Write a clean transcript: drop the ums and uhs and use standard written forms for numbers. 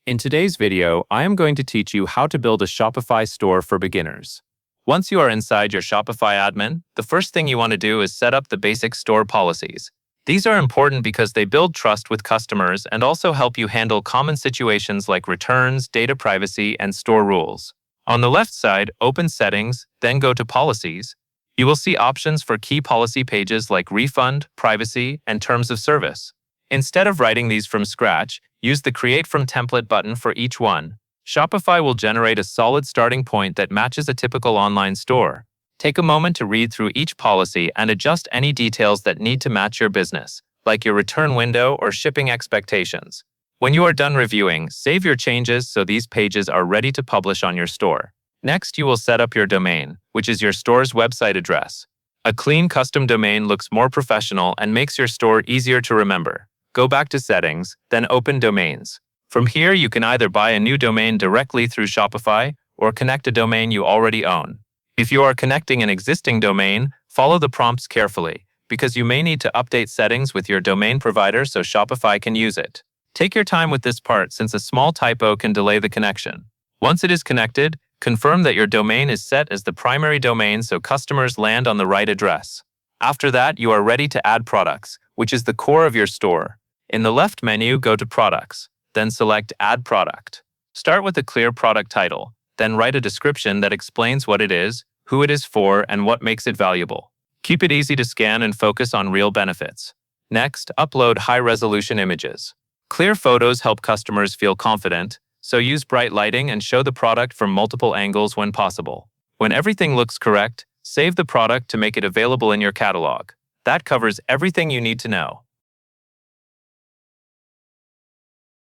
In today's video, I am going to teach you how to build a Shopify store for beginners. Once you are inside your Shopify admin, the first thing you want to do is set up the basic store policies. These are important because they build trust with customers and also help you handle common situations like returns, data privacy, and store rules. On the left side, open Settings, then go to Policies. You will see options for key policy pages like Refund, Privacy, and Terms of Service. Instead of writing these from scratch, use the Create from Template button for each one. Shopify will generate a solid starting point that matches a typical online store. Take a moment to read through each policy and adjust any details that need to match your business, like your return window or shipping expectations. When you are done reviewing, save your changes so these pages are ready to publish on your store. Next, you will set up your domain, which is your store's website address. A clean custom domain looks more professional and makes your store easier to remember. Go back to Settings, then open Domains. From here, you can either buy a new domain directly through Shopify or connect a domain you already own. If you are connecting an existing domain, follow the prompts carefully, because you may need to update settings with your domain provider so Shopify can use it. Take your time with this part since a small typo can delay the connection. Once it is connected, confirm that your domain is set as the primary domain so customers land on the right address. After that, you are ready to add products, which is the core of your store. In the left menu, go to Products, then select Add Product. Start with a clear product title, then write a description that explains what it is, who it is for, and what makes it valuable. Keep it easy to scan and focus on real benefits. Next, upload high-resolution images. Clear photos help customers feel confident, so use bright lighting and show the product from multiple angles when possible. When everything looks correct, save the product to make it available in your catalog. That covers everything you need to know.